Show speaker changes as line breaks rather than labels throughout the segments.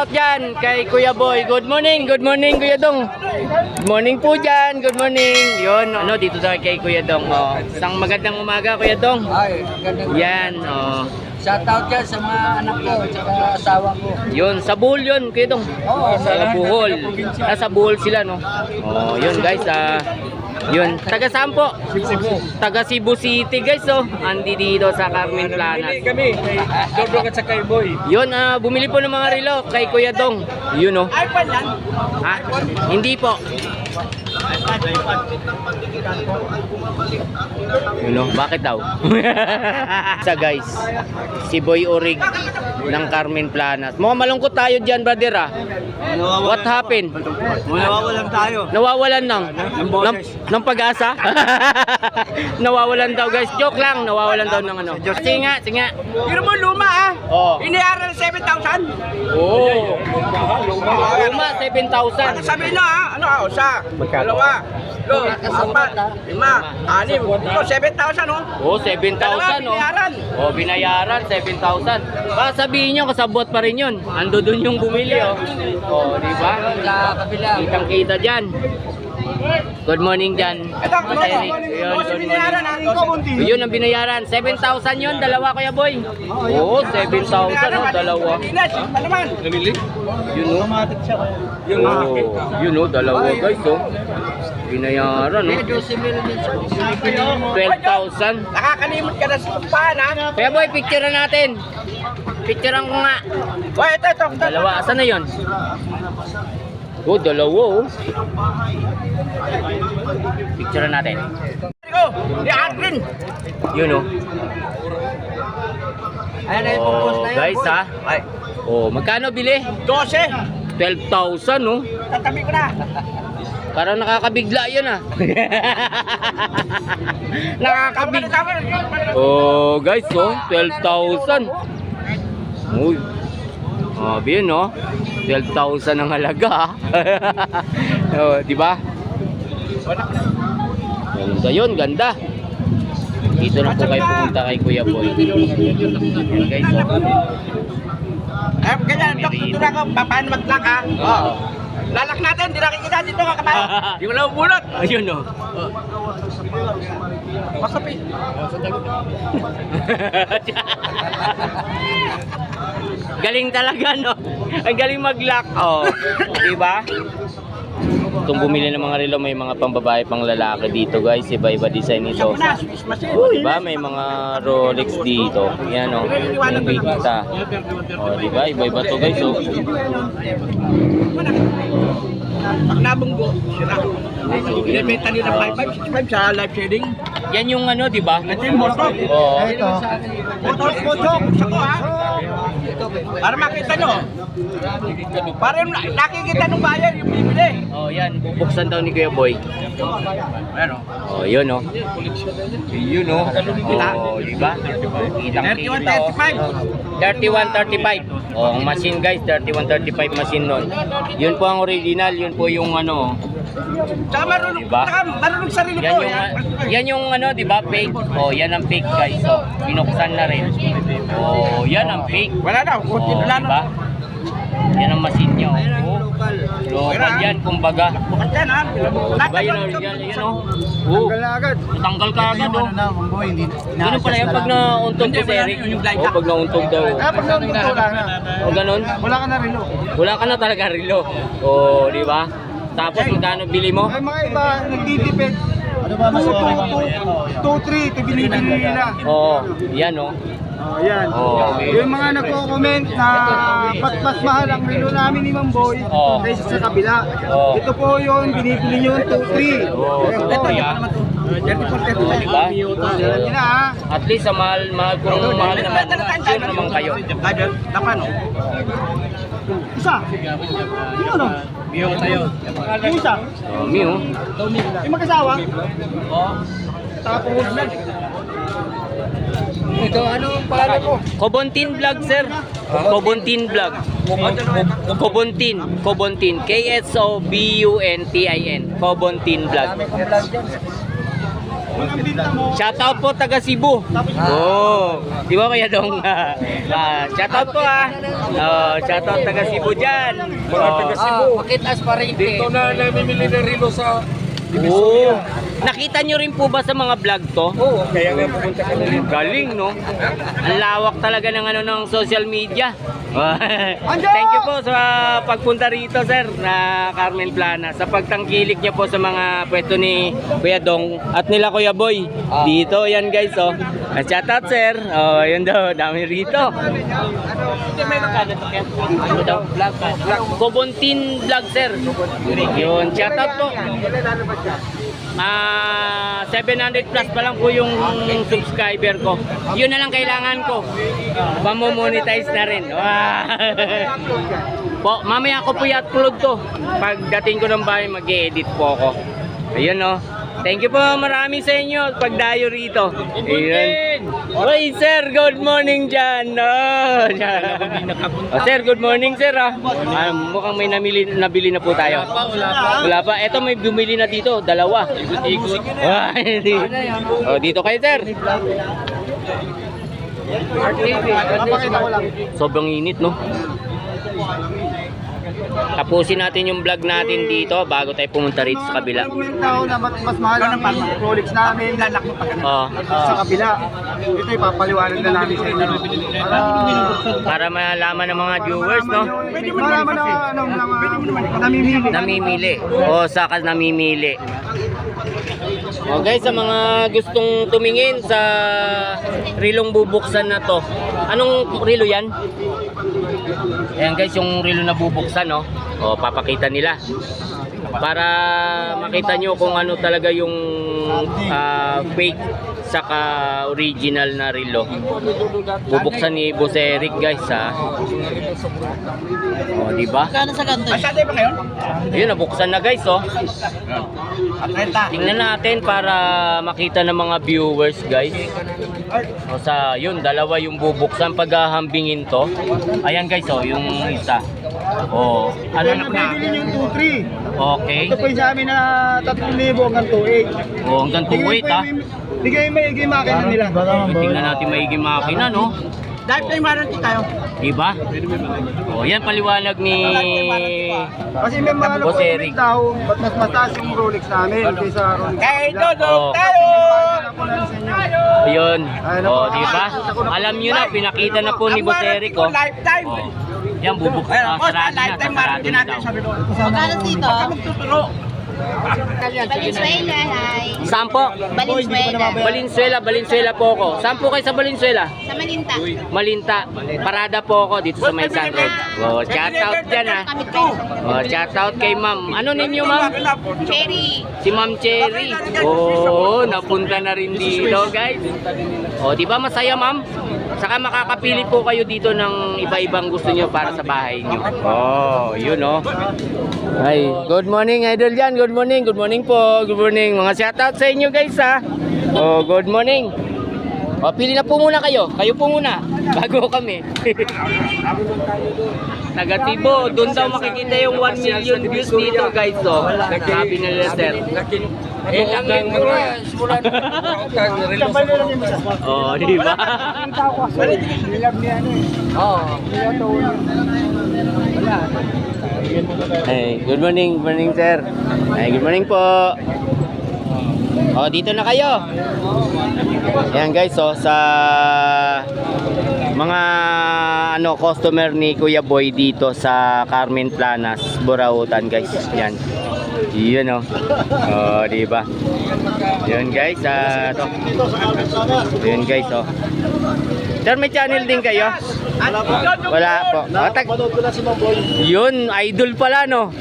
out dyan kay Kuya Boy. Good morning Kuya Dong. Good morning po dyan, good morning. Yun, ano, dito tayo kay Kuya Dong. Oh. Isang magandang umaga, Kuya Dong.
Ay, ganda.
Yan, oh.
Shoutout dyan sa mga anak ko at asawa ko.
Yun, sa Bohol yun, Kuya Dong.
Oo,
Sa Bohol. Nasa Bohol sila, no? Oh, yun guys, yun, taga saan po? Taga Cebu City guys, oh. Andi dito sa Carmen Planas.
Kami, Dodong at saka Boy.
Yun, bumili po ng mga relo kay Kuya Dong. Yun, oh.
iPad yan?
Ha? Hindi po. Yun, oh. Bakit daw? Sa guys, si Boy Orig ng Carmen Planas. Mukhang malungkot tayo dyan, brother, ah. What happened?
Nawawalan tayo.
Nawawalan ng pag-asa? Nawawalan daw guys. Joke lang, nawawalan daw ng ano. Sige nga.
Pero mo luma ah.
Oh.
Iniaral 7,000.
Oh. Luma 7,000.
Sabi nyo ah, ano ah, isa, dalawa, apat, lima, anim, ito 7,000 oh.
Oh, 7,000 oh.
Binayaran.
Oh, binayaran 7,000. Baka sabihin nyo kasabot pa rin yun. Ando dun yung bumili oh. Oh, di ba? Kitang-kita diyan. Good morning dyan.
Ito,
Eric.
binayaran ah.
Yun ang binayaran. 7,000 yun, dalawa Kuya Boy. Oo, 7,000 oh, dalawa.
Namili?
Yun oh. Yun oh, dalawa guys oh. Binayaran oh. 12,000.
Nakakalimot ka na sa paan ah.
Kuya Boy, picture natin. Picturean ko nga.
Oh, ito.
Dalawa, asan na yun? Oh, dalawa oh. Picture natin.
Di Adrin.
Yun oh.
Ayan na yung
Oh,
post na yun.
guys ha. Oh, magkano bili?
12.
12,000 oh.
Tatabi ko na.
Parang nakakabigla yun ah. Nakakabigla. Oh, guys oh, 12,000. Uy. Sabi yun oh. 12,000 ang halaga ah. Oh, di ba? Ganda yun, ganda. Dito na po kayo pumunta kay Kuya Boy. Yan guys oh.
Eh, ganyan, dito na ako, paano mag-lock ha?
Oo.
Lalak natin, di nakikita dito ka kapal. Di mo lang bulot.
Ayun oh.
Masapi.
Galing talaga no. Ang galing mag-lock oh. Di ba? Itong bumili ng mga relo, may mga pambabae, pang lalaki dito guys. Iba-iba design ito. Oh, di ba? May mga Rolex dito. Yan oh. Yung kita. Oh, di ba? Iba-iba to guys oh.
Pag nabunggo, sira. Binibenta nila 5,565 sa live trading.
Yan yung ano, di ba?
Ito yung motor.
Oo.
Motor, buksan ko ha. Para makita nyo. Para nakikita ng buyer yung bibili.
Oh, yan. Bubuksan daw ni Kuya Boy.
Ano?
Oh, yun oh. Yun oh. Oh, di ba? Kitang-kita oh. 3135. Oh, ang machine guys, 3135 machine nun. Yun po ang original, yun po yung ano.
Saka marunong,
Diba?
saka marunong sarili
Yan
ko.
yung yan yung ano, di ba? Fake. Oh, yan ang fake guys. Oh, binuksan na rin. Oh, yan ang fake.
Wala na,
Oh,
kunti na lang.
diba? Yan ang machine nyo. Oh. Local yan, kumbaga.
Bukas yan ha.
Diba yun ang original? Yan oh. Oh. Tanggal ka agad oh. Ganun pala yan pag nauntog ko si Eric. Oh, pag nauntog daw.
Pag nauntog ko lang na.
O ganun?
Wala ka na relo.
Wala ka na talaga relo. Oh, di ba? Tapos magkano bili mo?
Ay mga iba, nagtitipid. Ano ba mas 2-3, ito binibili nila.
Oo, yan oh.
Yan.
Oh, okay.
Yung mga nagko-comment na mas mahal ang relo namin ni Ma'am Boy
Oh.
kaysa sa kabila.
Oh.
Ito po yun, binibili nyo 2-3.
Oh, ito yan. Oh, di ba?
Yan ha.
At least sa mahal kung mahal naman, sure naman kayo.
Dapan o. Isa. Sino no?
Biyong tayo.
Yung isa.
Oh, Mio.
Yung mag-asawa. Tapos ito, ano ang pangalan mo?
Kobontin Vlog, sir. Kobontin Vlog. Kobontin. Ksobuntin. Kobontin Vlog. Shoutout po taga Cebu. Oh, di ba Kuya Dong? Shoutout po shoutout taga Cebu diyan.
Mga taga Cebu.
Pakitas pa rin.
Dito na namimili ng relo sa
Oh. Nakita nyo rin po ba sa mga vlog to?
Oo, kaya nga pupunta ka na rin.
Galing, no? Ang lawak talaga ng ng social media. Thank you po sa pagpunta rito, sir, na Carmen Plana. Sa pagtangkilik niya po sa mga pwesto ni Kuya Dong at nila Kuya Boy. Dito, yan guys, oh. Shout out, sir. Oh, yun daw, dami rito. Ano daw? Vlog. Kobontin vlog, sir. Yun, shout out po. 700 plus pa lang po yung subscriber ko. Yun na lang kailangan ko. Pamomonetize na rin. Po, mamaya ko po i-upload to. Pagdating ko ng bahay, mag-edit po ako. Ayun, no. Thank you po marami sa inyo pagdayo rito. Ayun. Oy, sir, good morning dyan. Oh, sir, good morning, sir. Mukhang may nabili na po tayo. Wala pa. Eto, may bumili na dito. Dalawa. Ikot-ikot. Oh, dito kayo, sir. Sobrang init, no? Tapusin natin yung vlog natin dito bago tayo pumunta rito sa kabila.
Tao na mas mahal ang Rolex namin sa kabila. Ito ipapaliwanag na namin sa inyo.
Para malaman ng mga viewers, no?
Para namimili.
Namimili. O, saka namimili. O guys, sa mga gustong tumingin sa rilong bubuksan na to. Anong rilo yan? Ayan guys, yung rilo na bubuksan, no? O, papakita nila. Para makita nyo kung ano talaga yung fake saka original na relo. Bubuksan ni Boss Eric, guys, ha. O, diba?
Kano sa ganito? Masyado ba ngayon?
Ayun, nabuksan na, guys, oh. Tingnan natin para makita ng mga viewers, guys. O, sa yun, dalawa yung bubuksan paghahambingin to. Ayan, guys, oh, yung isa. O, ano na po?
Bibili yung 2-3.
Okay.
Ito po yung sa amin na 3,000 hanggang 2,800.
O, hanggang 2.8, ha.
Bigay mo yung makina nila.
Tingnan natin maigi makina, no?
Lifetime warranty tayo.
Diba? O, yan paliwanag ni
Kasi may mga
Boss Eric.
tao, ba't mas mataas yung Rolex namin kaysa Rolex
Kaya ito,
Oh.
tayo!
Yun. O, diba? Alam nyo na, pinakita na po ni Boss Eric, oh.
Lifetime.
O, yan, bubuksan.
Boss,
Sarado na,
lifetime warranty
sarado na
natin
daw.
sa bilog.
Magkano dito?
Pagka magtuturo.
Valenzuela, hi.
Saan po?
Valenzuela.
Valenzuela po ako. Saan po kayo sa Valenzuela?
Sa Malinta.
Malinta. Parada po ako dito sa May San Road. O, shout out dyan, ha.
Kami po.
O, shout out kay ma'am. Ano ninyo, ma'am?
Cherry.
Si Ma'am Cherry. Oo, napunta na rin dito, guys. O, di ba masaya, ma'am? Saka makakapili po kayo dito ng iba-ibang gusto nyo para sa bahay nyo. Oh, yun, oh. Ay, good morning, idol yan. Good morning, good morning po. Good morning. Mga shoutout sa inyo, guys, ha. Oh, good morning. O, pili na po muna kayo. Kayo po muna. Bago kami. Taga Tibo, doon daw makikita yung 1 million views dito, guys, oh. Sabi nila, sir.
Hanggang simula na kang relo sa
Oh, di ba? Hey, good morning, sir. Hey, good morning po. Oh, dito na kayo. Ayan, guys, oh, sa mga customer ni Kuya Boy dito sa Carmen Planas, Burautan, guys. Yan. Yun, oh. Oh, di ba? Yun, guys, to. Yun, guys, oh. Sir, may channel din kayo? Wala po.
Napanood ko na si Maboy.
Yun, idol pala, no?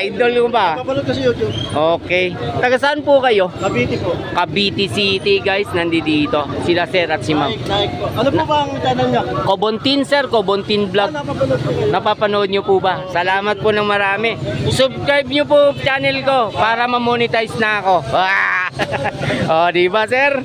Idol mo ba?
Napanood ko sa YouTube.
Okay. Taga saan po kayo?
Cavite po.
Cavite City, guys, nandito. Sila sir at si ma'am.
Like po. Ano po ba ang channel niya?
Kobontin, sir. Kobontin vlog.
Napapanood ko.
Napapanood nyo po ba? Salamat po ng marami. Subscribe nyo po channel ko para ma-monetize na ako. O, di ba, sir?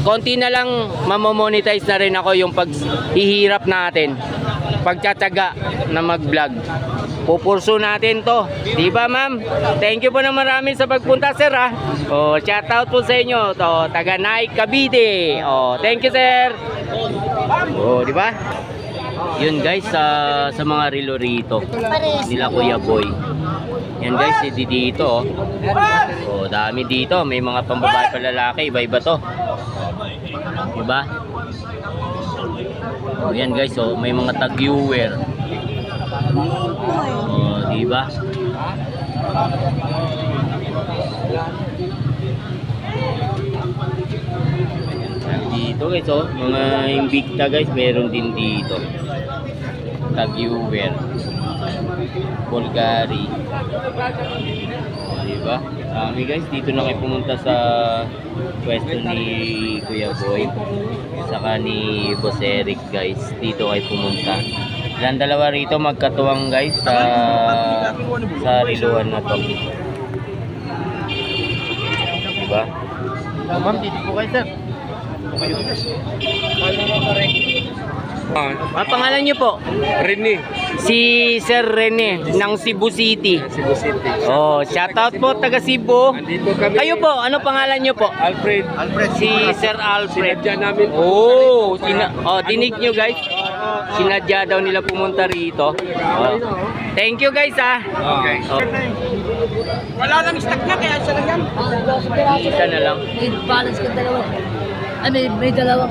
Konti na lang mamamonetize na rin ako yung paghihirap natin. Pagtsatsaga na mag-vlog. pupurso natin to. Di ba, ma'am? Thank you po na marami sa pagpunta, sir, ha. Oh, shout out po sa inyo. To, taga Naik, Cavite. Oh, thank you, sir. Oh, di ba? Yun guys, sa mga relo rito nila Kuya Boy. Yan guys, dito. Oh, dami dito. May mga pambabae pa lalaki, iba-iba to. Diba? Oh, yan guys, oh, may mga tag-viewer. Oh, diba? Dito guys, oh, mga Invicta guys, meron din dito. Tag-viewer. Bulgari. Oh, diba? Kami guys, dito na kayo pumunta sa pwesto ni Kuya Boy. Saka ni Boss Eric guys. Dito kayo pumunta. Ilan dalawa rito magkatuwang guys sa riluan na to. Diba? Ma'am, dito po kayo sir. Ang pangalan niyo po?
Rene.
Si Sir Rene ng Cebu City.
Cebu City.
Oh, shoutout po taga Cebu.
Andito kami.
Kayo po, ano pangalan niyo po?
Alfred.
Si Sir Alfred.
Sinadya namin.
Oh, dinig nyo guys. Sinadya daw nila pumunta rito. Oh. Thank you guys ah.
Okay.
Oh.
Wala nang stock niya, kaya isa lang yan.
Isa na lang.
May balance ka dalawa. Ay, may dalawa.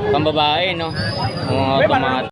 Pambabae no. Mga